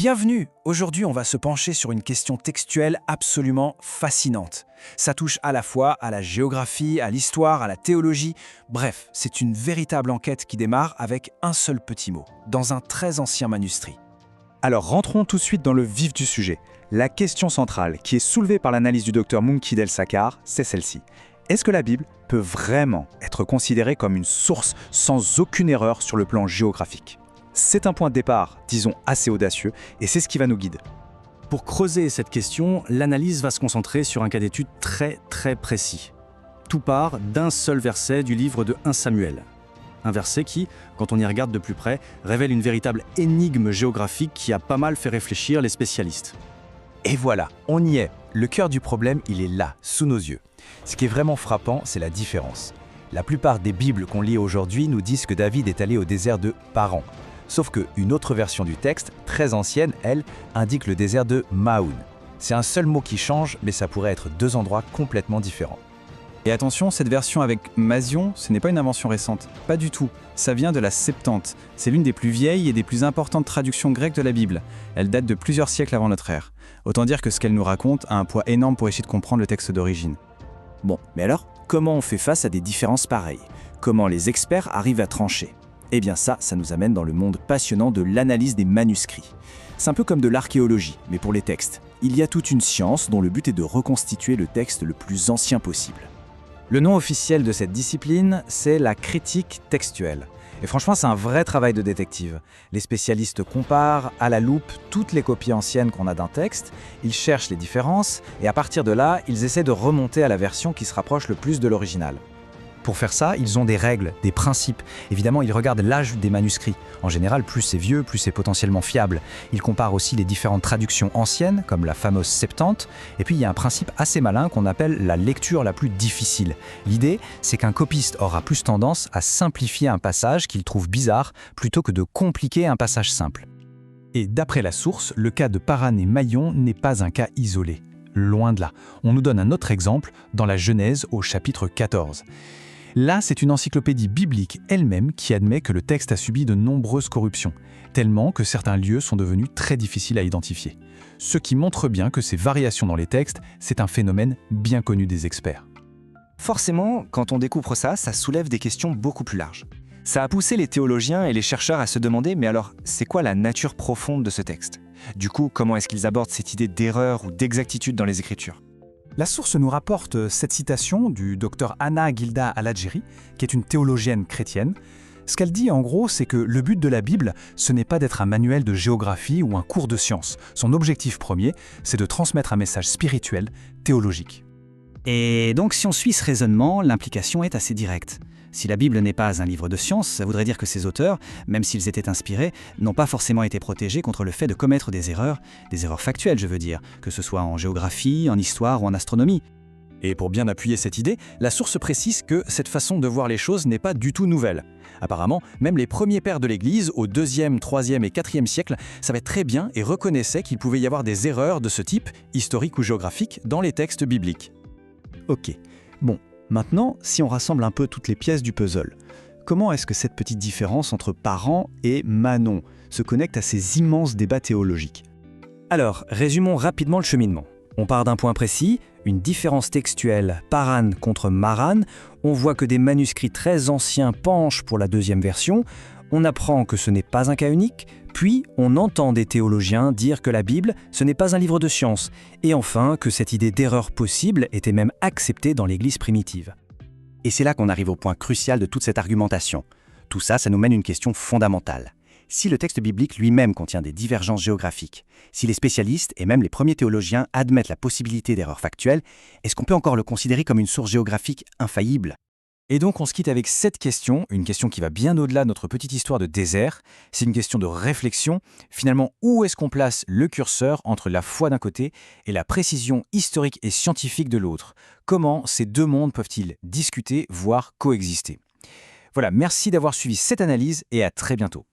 Bienvenue! Aujourd'hui, on va se pencher sur une question textuelle absolument fascinante. Ça touche à la fois à la géographie, à l'histoire, à la théologie. Bref, c'est une véritable enquête qui démarre avec un seul petit mot, dans un très ancien manuscrit. Alors rentrons tout de suite dans le vif du sujet. La question centrale, qui est soulevée par l'analyse du docteur Munki Del-Sakar, c'est celle-ci. Est-ce que la Bible peut vraiment être considérée comme une source sans aucune erreur sur le plan géographique ? C'est un point de départ, disons, assez audacieux, et c'est ce qui va nous guider. Pour creuser cette question, l'analyse va se concentrer sur un cas d'étude très précis. Tout part d'un seul verset du livre de 1 Samuel. Un verset qui, quand on y regarde de plus près, révèle une véritable énigme géographique qui a pas mal fait réfléchir les spécialistes. Et voilà, on y est. Le cœur du problème, il est là, sous nos yeux. Ce qui est vraiment frappant, c'est la différence. La plupart des Bibles qu'on lit aujourd'hui nous disent que David est allé au désert de Paran. Sauf qu'une autre version du texte, très ancienne, elle, indique le désert de Mahoun. C'est un seul mot qui change, mais ça pourrait être deux endroits complètement différents. Et attention, cette version avec Masion, ce n'est pas une invention récente. Pas du tout. Ça vient de la Septante. C'est l'une des plus vieilles et des plus importantes traductions grecques de la Bible. Elle date de plusieurs siècles avant notre ère. Autant dire que ce qu'elle nous raconte a un poids énorme pour essayer de comprendre le texte d'origine. Bon, mais alors, comment on fait face à des différences pareilles? Comment les experts arrivent à trancher? Eh bien ça nous amène dans le monde passionnant de l'analyse des manuscrits. C'est un peu comme de l'archéologie, mais pour les textes. Il y a toute une science dont le but est de reconstituer le texte le plus ancien possible. Le nom officiel de cette discipline, c'est la critique textuelle. Et franchement, c'est un vrai travail de détective. Les spécialistes comparent à la loupe toutes les copies anciennes qu'on a d'un texte, ils cherchent les différences, et à partir de là, ils essaient de remonter à la version qui se rapproche le plus de l'original. Pour faire ça, ils ont des règles, des principes. Évidemment, ils regardent l'âge des manuscrits. En général, plus c'est vieux, plus c'est potentiellement fiable. Ils comparent aussi les différentes traductions anciennes, comme la fameuse Septante. Et puis, il y a un principe assez malin qu'on appelle la lecture la plus difficile. L'idée, c'est qu'un copiste aura plus tendance à simplifier un passage qu'il trouve bizarre, plutôt que de compliquer un passage simple. Et d'après la source, le cas de Paran et Maillon n'est pas un cas isolé. Loin de là. On nous donne un autre exemple dans la Genèse au chapitre 14. Là, c'est une encyclopédie biblique elle-même qui admet que le texte a subi de nombreuses corruptions, tellement que certains lieux sont devenus très difficiles à identifier. Ce qui montre bien que ces variations dans les textes, c'est un phénomène bien connu des experts. Forcément, quand on découvre ça soulève des questions beaucoup plus larges. Ça a poussé les théologiens et les chercheurs à se demander, mais alors, c'est quoi la nature profonde de ce texte? Du coup, comment est-ce qu'ils abordent cette idée d'erreur ou d'exactitude dans les Écritures? La source nous rapporte cette citation du docteur Anna Gilda Al-Adjiri, qui est une théologienne chrétienne. Ce qu'elle dit en gros, c'est que le but de la Bible, ce n'est pas d'être un manuel de géographie ou un cours de sciences. Son objectif premier, c'est de transmettre un message spirituel, théologique. Et donc si on suit ce raisonnement, l'implication est assez directe. Si la Bible n'est pas un livre de science, ça voudrait dire que ses auteurs, même s'ils étaient inspirés, n'ont pas forcément été protégés contre le fait de commettre des erreurs factuelles je veux dire, que ce soit en géographie, en histoire ou en astronomie. Et pour bien appuyer cette idée, la source précise que cette façon de voir les choses n'est pas du tout nouvelle. Apparemment, même les premiers pères de l'Église, au 2e, 3e et 4e siècle, savaient très bien et reconnaissaient qu'il pouvait y avoir des erreurs de ce type, historiques ou géographiques, dans les textes bibliques. Ok, bon. Maintenant, si on rassemble un peu toutes les pièces du puzzle, comment est-ce que cette petite différence entre Paran et Manon se connecte à ces immenses débats théologiques? Alors, résumons rapidement le cheminement. On part d'un point précis, une différence textuelle Paran contre Maran, on voit que des manuscrits très anciens penchent pour la deuxième version, on apprend que ce n'est pas un cas unique, puis on entend des théologiens dire que la Bible, ce n'est pas un livre de science, et enfin que cette idée d'erreur possible était même acceptée dans l'Église primitive. Et c'est là qu'on arrive au point crucial de toute cette argumentation. Tout ça, ça nous mène à une question fondamentale. Si le texte biblique lui-même contient des divergences géographiques, si les spécialistes et même les premiers théologiens admettent la possibilité d'erreurs factuelles, est-ce qu'on peut encore le considérer comme une source géographique infaillible ? Et donc on se quitte avec cette question, une question qui va bien au-delà de notre petite histoire de désert. C'est une question de réflexion. Finalement, où est-ce qu'on place le curseur entre la foi d'un côté et la précision historique et scientifique de l'autre? Comment ces deux mondes peuvent-ils discuter, voire coexister? Voilà, merci d'avoir suivi cette analyse et à très bientôt.